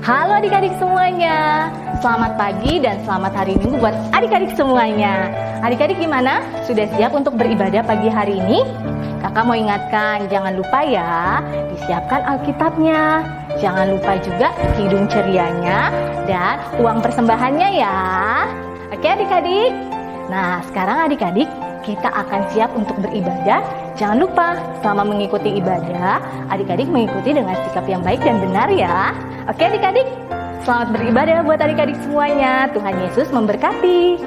Halo adik-adik semuanya, selamat pagi dan selamat hari Minggu buat adik-adik semuanya. Adik-adik gimana? Sudah siap untuk beribadah pagi hari ini? Kakak mau ingatkan, jangan lupa ya, disiapkan Alkitabnya. Jangan lupa juga kidung cerianya dan uang persembahannya ya. Oke adik-adik? Nah sekarang adik-adik, kita akan siap untuk beribadah. Jangan lupa, selama mengikuti ibadah, adik-adik mengikuti dengan sikap yang baik dan benar ya. Oke adik-adik, selamat beribadah buat adik-adik semuanya. Tuhan Yesus memberkati.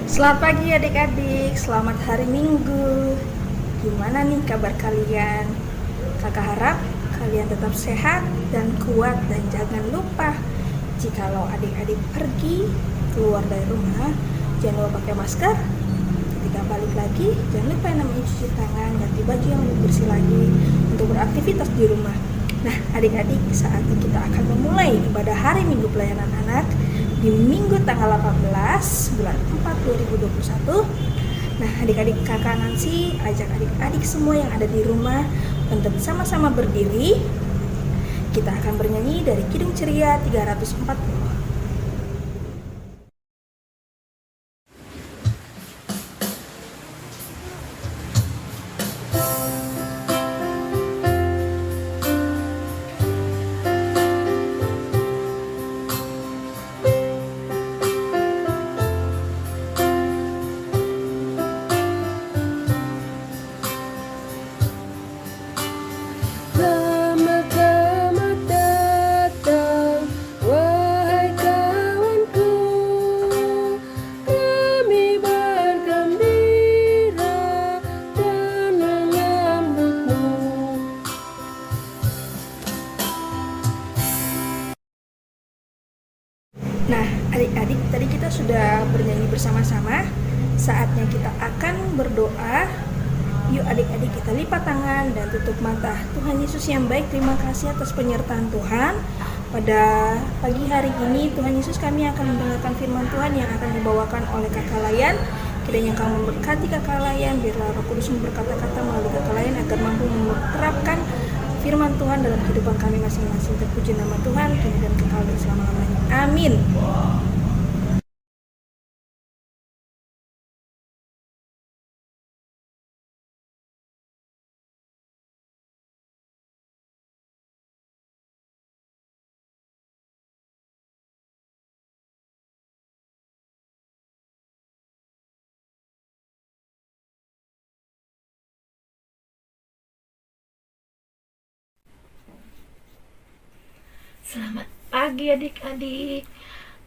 Selamat pagi adik-adik, selamat hari Minggu. Gimana nih kabar kalian? Kakak harap kalian tetap sehat dan kuat. Dan jangan lupa, jikalau adik-adik pergi keluar dari rumah, jangan lupa pakai masker. Ketika balik lagi, jangan lupa yang namanya cuci tangan, ganti baju yang lebih bersih lagi untuk beraktivitas di rumah. Nah adik-adik, saatnya kita akan memulai ibadah hari Minggu Pelayanan Anak di Minggu tanggal 18 bulan 4 2021. Nah adik-adik, kakak Nancy ajak adik-adik semua yang ada di rumah untuk sama-sama berdiri. Kita akan bernyanyi dari Kidung Ceria 340. Nah adik-adik, tadi kita sudah bernyanyi bersama-sama. Saatnya kita akan berdoa. Yuk adik-adik, kita lipat tangan dan tutup mata. Tuhan Yesus yang baik, terima kasih atas penyertaan Tuhan. Pada pagi hari ini Tuhan Yesus, kami akan mendengarkan firman Tuhan yang akan dibawakan oleh kakak Layan. Kiranya Kau memberkati kakak Layan, biarlah Roh Kudus berkata-kata melalui kakak Layan agar mampu menerapkan firman Tuhan dalam kehidupan kami masing-masing. Terpuji nama Tuhan, kini dan kekal dan selama-lamanya. Amin. Selamat pagi adik-adik.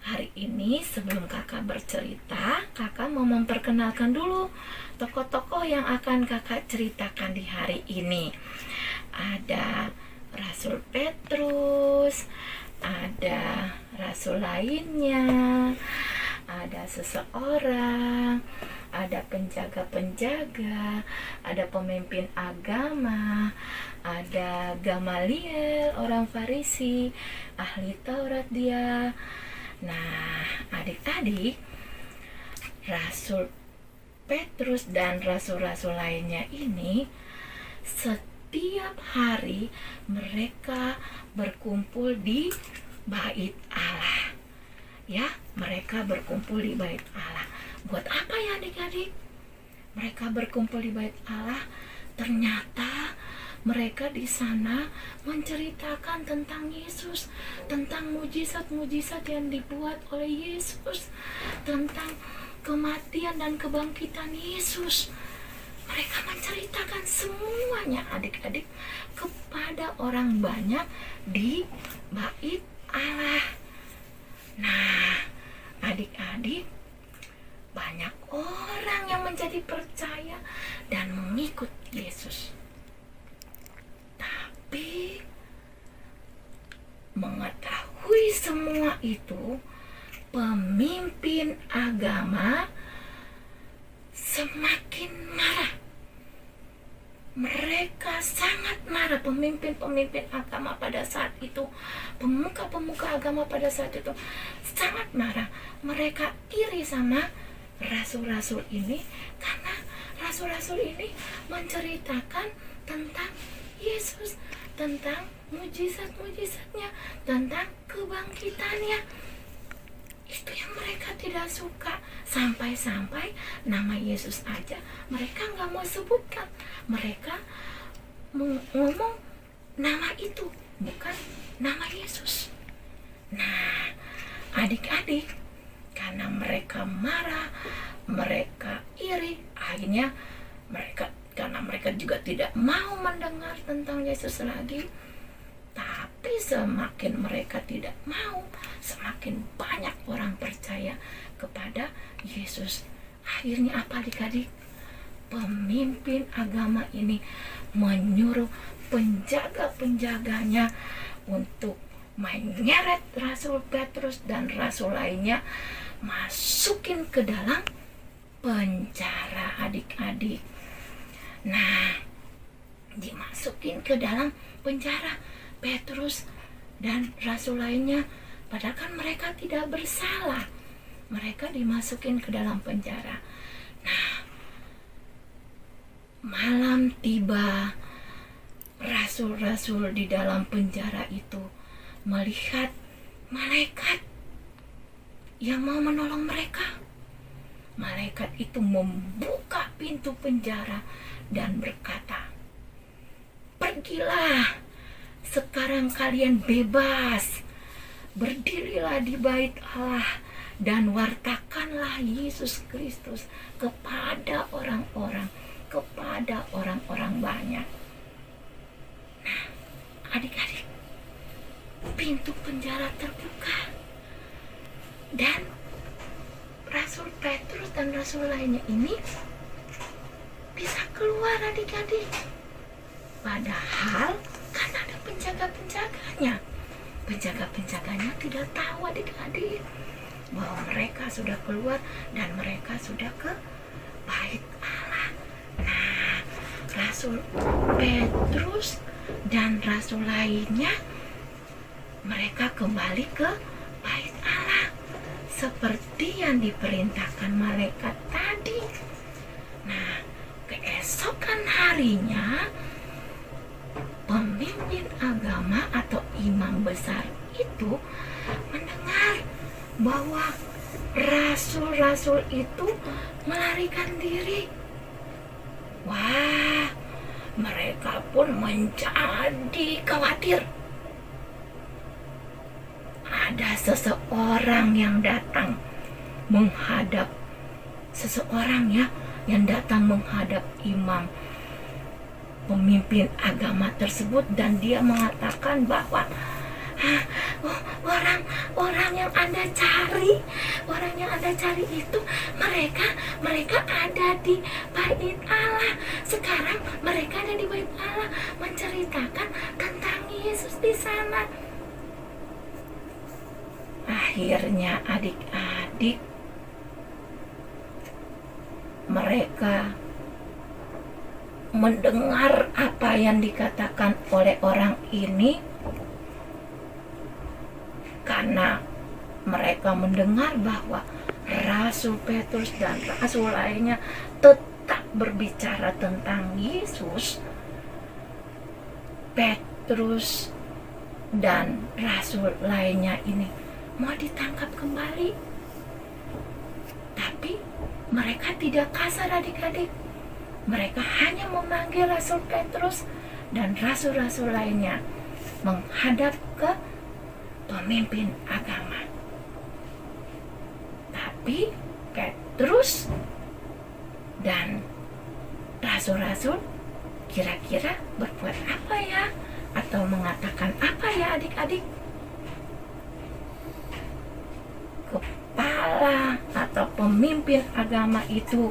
Hari ini sebelum kakak bercerita, kakak mau memperkenalkan dulu tokoh-tokoh yang akan kakak ceritakan di hari ini. Ada Rasul Petrus, ada rasul lainnya, ada seseorang, ada penjaga-penjaga, ada pemimpin agama, ada Gamaliel, orang Farisi, ahli Taurat dia. Nah, adik-adik, Rasul Petrus dan rasul-rasul lainnya ini setiap hari mereka berkumpul di bait Allah. Ya, mereka berkumpul di bait Allah. Buat apa ya adik-adik? Mereka berkumpul di bait Allah. Ternyata mereka di sana menceritakan tentang Yesus, tentang mujizat-mujizat yang dibuat oleh Yesus, tentang kematian dan kebangkitan Yesus. Mereka menceritakan semuanya adik-adik kepada orang banyak di bait Allah. Nah, adik-adik, banyak orang yang menjadi percaya dan mengikut Yesus. Tapi mengetahui semua itu, pemimpin agama semakin marah. mereka sangat marah. Pemimpin-pemimpin agama pada saat itu, pemuka-pemuka agama pada saat itu sangat marah. Mereka iri sama rasul-rasul ini karena rasul-rasul ini menceritakan tentang Yesus, tentang mujizat-mujizatnya, tentang kebangkitannya. Itu yang mereka tidak suka. Sampai-sampai nama Yesus aja mereka nggak mau sebutkan. Mereka ngomong nama itu, bukan nama Yesus. Nah, adik-adik, karena mereka marah, mereka iri, akhirnya karena mereka juga tidak mau mendengar tentang Yesus lagi. Tapi semakin mereka tidak mau, semakin banyak orang percaya kepada Yesus. Akhirnya apa adik-adik? Pemimpin agama ini menyuruh penjaga-penjaganya untuk menyeret Rasul Petrus dan rasul lainnya masukin ke dalam penjara adik-adik. Nah, dimasukin ke dalam penjara Petrus dan rasul lainnya, padahal kan mereka tidak bersalah. Mereka dimasukin ke dalam penjara. Nah, malam tiba, rasul-rasul di dalam penjara itu melihat malaikat yang mau menolong mereka. Malaikat itu membuka pintu penjara dan berkata, "Pergilah, sekarang kalian bebas. Berdirilah di bait Allah dan wartakanlah Yesus Kristus kepada orang-orang, kepada orang-orang banyak." Nah, adik-adik, pintu penjara terbuka dan Rasul Petrus dan rasul lainnya ini bisa keluar adik-adik. Padahal kan ada penjaga-penjaganya. Penjaga-penjaganya tidak tahu adik-adik bahwa mereka sudah keluar dan mereka sudah ke bait Allah. Nah, Rasul Petrus dan rasul lainnya mereka kembali ke bait Allah seperti yang diperintahkan malaikat tadi. Nah, keesokan harinya pemimpin agama atau imam besar itu mendengar bahwa rasul-rasul itu melarikan diri. Wah, mereka pun menjadi khawatir. Ada seseorang yang datang menghadap yang datang menghadap imam pemimpin agama tersebut, dan dia mengatakan bahwa orang yang Anda cari itu mereka ada di bait Allah. Sekarang mereka ada di bait Allah menceritakan tentang Yesus di sana. Akhirnya adik-adik, mereka mendengar apa yang dikatakan oleh orang ini, karena mereka mendengar bahwa Rasul Petrus dan rasul lainnya tetap berbicara tentang Yesus. Petrus dan rasul lainnya ini mau ditangkap kembali. Tapi mereka tidak kasar adik-adik. Mereka hanya memanggil Rasul Petrus dan rasul-rasul lainnya menghadap ke pemimpin agama. Tapi Petrus dan rasul-rasul kira-kira berbuat apa ya? Atau mengatakan apa ya adik-adik? Kepala atau pemimpin agama itu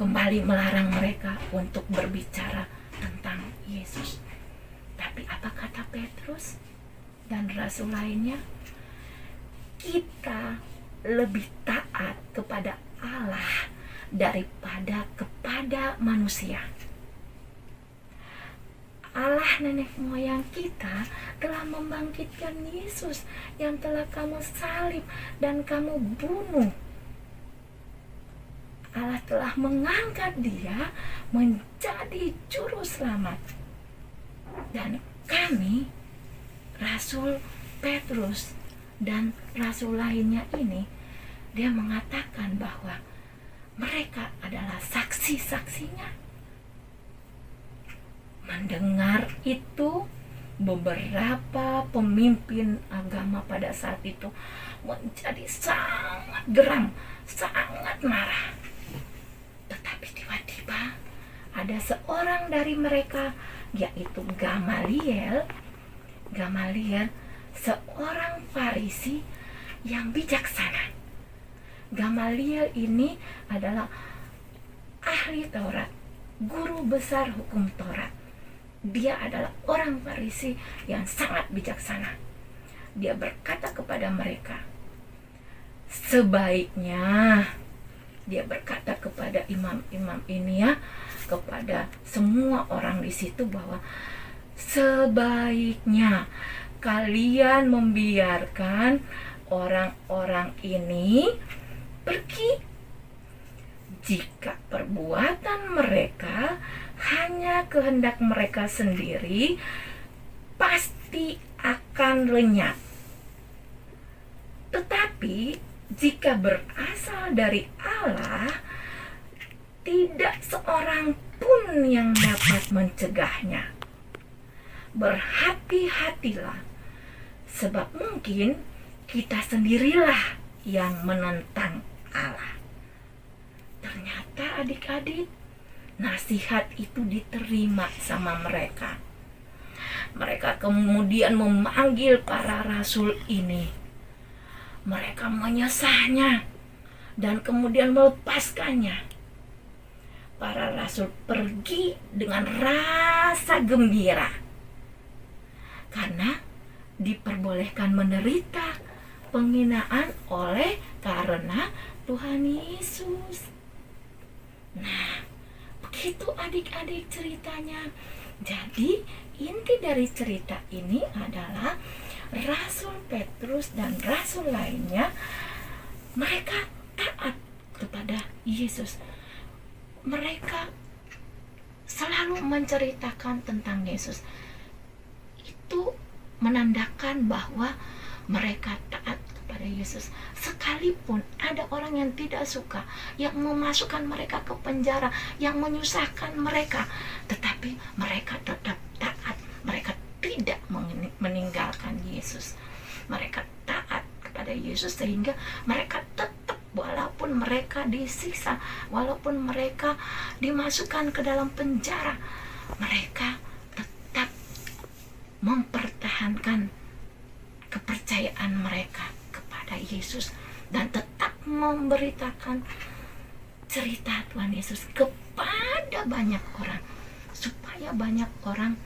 kembali melarang mereka untuk berbicara tentang Yesus. Tapi apa kata Petrus dan rasul lainnya? Kita lebih taat kepada Allah daripada kepada manusia. Allah nenek moyang kita telah membangkitkan Yesus yang telah kamu salib dan kamu bunuh. Allah telah mengangkat dia menjadi juru selamat. Dan kami, Rasul Petrus dan rasul lainnya ini, dia mengatakan bahwa mereka adalah saksi-saksinya. Mendengar itu, beberapa pemimpin agama pada saat itu menjadi sangat geram, sangat marah. Tetapi tiba-tiba ada seorang dari mereka, yaitu Gamaliel, seorang Farisi yang bijaksana. Gamaliel ini adalah ahli Taurat, guru besar hukum Taurat. Dia adalah orang Farisi yang sangat bijaksana. Dia berkata kepada mereka, sebaiknya, dia berkata kepada imam-imam ini ya, kepada semua orang di situ, bahwa sebaiknya kalian membiarkan orang-orang ini pergi. Jika perbuatan mereka hanya kehendak mereka sendiri, pasti akan lenyap. Tetapi jika berasal dari Allah, tidak seorang pun yang dapat mencegahnya. Berhati-hatilah, sebab mungkin kita sendirilah yang menentang Allah. Ternyata adik-adik, nasihat itu diterima sama mereka. Mereka kemudian memanggil para rasul ini. Mereka menyesahnya dan kemudian melepaskannya. Para rasul pergi dengan rasa gembira karena diperbolehkan menderita penghinaan oleh karena Tuhan Yesus. Nah, begitu adik-adik ceritanya. Jadi inti dari cerita ini adalah Rasul Petrus dan rasul lainnya, mereka taat kepada Yesus. Mereka selalu menceritakan tentang Yesus. Itu menandakan bahwa mereka taat kepada Yesus. Sekalipun ada orang yang tidak suka, yang memasukkan mereka ke penjara, yang menyusahkan mereka, tetapi mereka tetap taat. Mereka tidak meninggalkan Yesus. Mereka taat kepada Yesus sehingga mereka tetap, walaupun mereka disiksa, walaupun mereka dimasukkan ke dalam penjara, mereka tetap mempertahankan kepercayaan mereka kepada Yesus dan tetap memberitakan cerita Tuhan Yesus kepada banyak orang, supaya banyak orang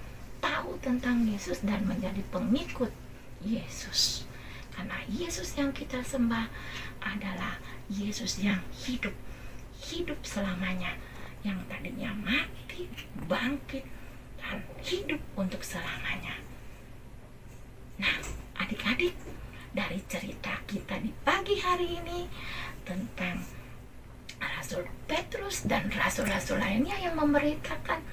tahu tentang Yesus dan menjadi pengikut Yesus. Karena Yesus yang kita sembah adalah Yesus yang hidup selamanya, yang tadinya mati, bangkit, dan hidup untuk selamanya. Nah, adik-adik, dari cerita kita di pagi hari ini tentang Rasul Petrus dan rasul-rasul lainnya yang memberitakan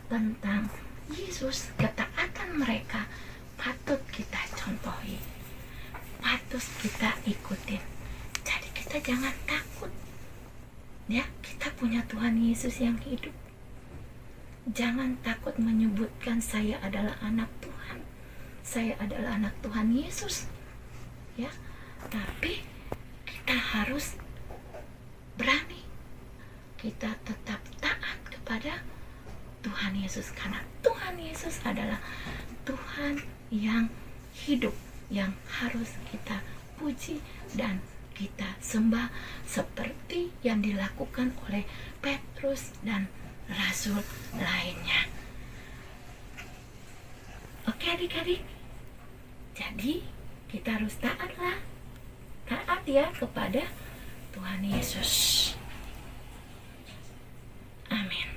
tentang Yesus, ketaatan mereka patut kita contohi, patut kita ikutin. Jadi kita jangan takut, ya, kita punya Tuhan Yesus yang hidup. Jangan takut menyebutkan saya adalah anak Tuhan, saya adalah anak Tuhan Yesus, ya. Tapi kita harus berani, kita tetap taat kepada Tuhan Yesus, karena Tuhan Yesus adalah Tuhan yang hidup, yang harus kita puji dan kita sembah seperti yang dilakukan oleh Petrus dan rasul lainnya. Oke adik-adik, jadi kita harus taat ya kepada Tuhan Yesus. Amin.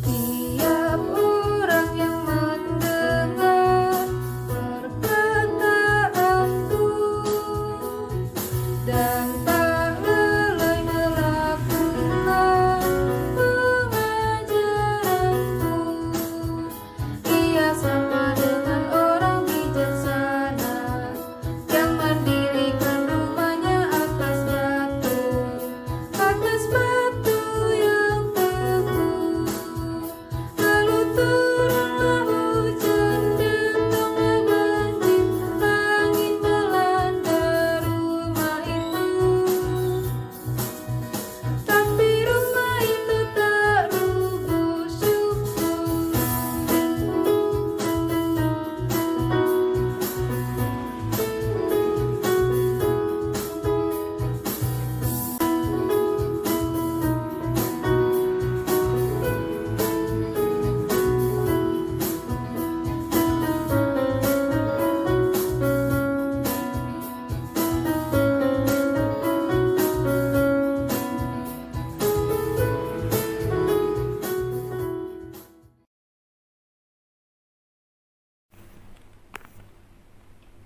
Tiap orang yang mendengar perkataanku dan tak lalai melakukan pengajaranku, ia sama dengan orang bijaksana yang mendirikan rumahnya atas batu yang teguh. Lalu turunlah hujan, datanglah banjir, angin melanda rumah itu. Tapi rumah itu tak rubuh syukur.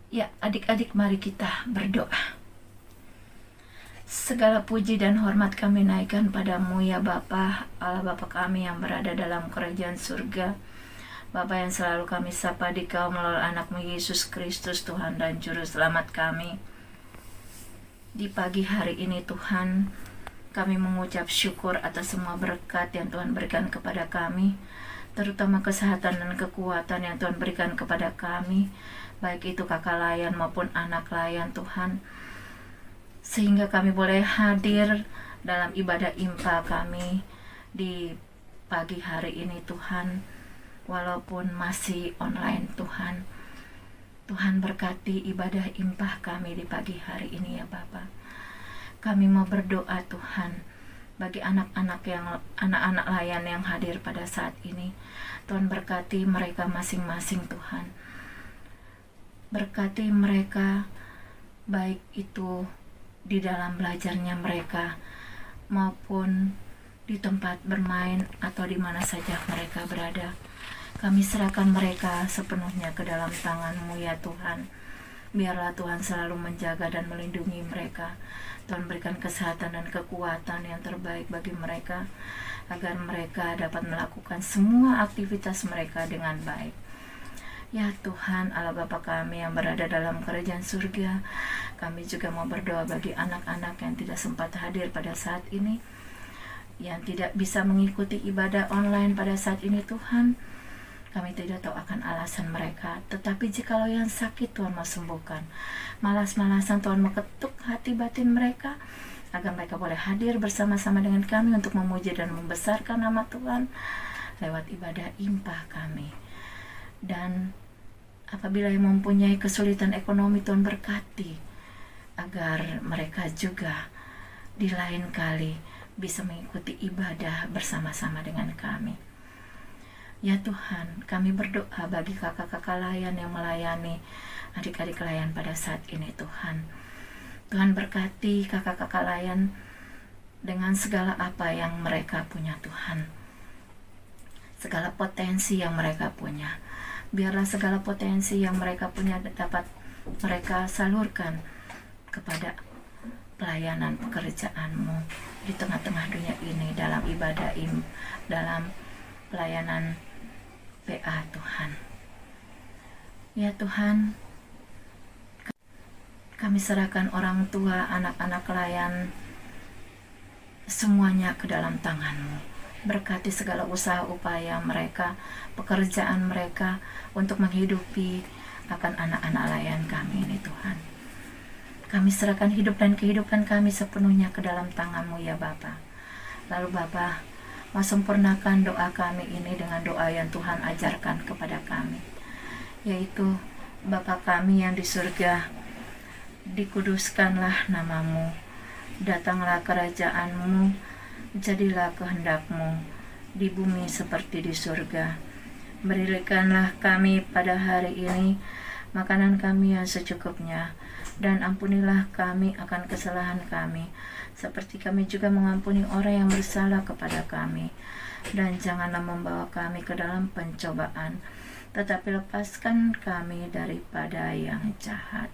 Ya, adik-adik, mari kita berdoa. Segala puji dan hormat kami naikkan padamu ya Bapa, Allah Bapa kami yang berada dalam kerajaan surga. Bapa yang selalu kami sapa di Kau melalui anak-Mu Yesus Kristus, Tuhan dan Juru Selamat kami. Di pagi hari ini Tuhan, kami mengucap syukur atas semua berkat yang Tuhan berikan kepada kami, terutama kesehatan dan kekuatan yang Tuhan berikan kepada kami, baik itu kakak layan maupun anak layan Tuhan, sehingga kami boleh hadir dalam ibadah impa kami di pagi hari ini Tuhan, walaupun masih online Tuhan. Tuhan berkati ibadah impah kami di pagi hari ini ya Bapa. Kami mau berdoa Tuhan bagi anak-anak layan yang hadir pada saat ini. Tuhan berkati mereka masing-masing Tuhan. Berkati mereka baik itu di dalam belajarnya mereka maupun di tempat bermain atau di mana saja mereka berada. Kami serahkan mereka sepenuhnya ke dalam tangan-Mu ya Tuhan. Biarlah Tuhan selalu menjaga dan melindungi mereka. Tuhan berikan kesehatan dan kekuatan yang terbaik bagi mereka, agar mereka dapat melakukan semua aktivitas mereka dengan baik. Ya Tuhan, Allah Bapa kami yang berada dalam kerajaan surga, kami juga mau berdoa bagi anak-anak yang tidak sempat hadir pada saat ini, yang tidak bisa mengikuti ibadah online pada saat ini Tuhan. Kami tidak tahu akan alasan mereka, tetapi jikalau yang sakit Tuhan mau sembuhkan, malas-malasan Tuhan mau ketuk hati batin mereka, agar mereka boleh hadir bersama-sama dengan kami untuk memuji dan membesarkan nama Tuhan lewat ibadah impah kami. Dan apabila yang mempunyai kesulitan ekonomi, Tuhan berkati agar mereka juga di lain kali bisa mengikuti ibadah bersama-sama dengan kami. Ya Tuhan, kami berdoa bagi kakak-kakak layan yang melayani adik-adik layan pada saat ini Tuhan. Tuhan berkati kakak-kakak layan dengan segala apa yang mereka punya Tuhan, segala potensi yang mereka punya. Biarlah segala potensi yang mereka punya dapat mereka salurkan kepada pelayanan pekerjaan-Mu di tengah-tengah dunia ini, dalam ibadah dalam pelayanan PA Tuhan. Ya Tuhan, kami serahkan orang tua, anak-anak layan semuanya ke dalam tangan-Mu. Berkati segala usaha upaya mereka, pekerjaan mereka untuk menghidupi akan anak-anak layan kami ini Tuhan. Kami serahkan hidup dan kehidupan kami sepenuhnya ke dalam tangan-Mu ya Bapa. Lalu Bapa, Mau sempurnakan doa kami ini dengan doa yang Tuhan ajarkan kepada kami, yaitu Bapa kami yang di surga, dikuduskanlah namamu, datanglah kerajaanmu, jadilah kehendakmu di bumi seperti di surga. Berikanlah kami pada hari ini makanan kami yang secukupnya, dan ampunilah kami akan kesalahan kami, seperti kami juga mengampuni orang yang bersalah kepada kami. Dan janganlah membawa kami ke dalam pencobaan, tetapi lepaskan kami daripada yang jahat.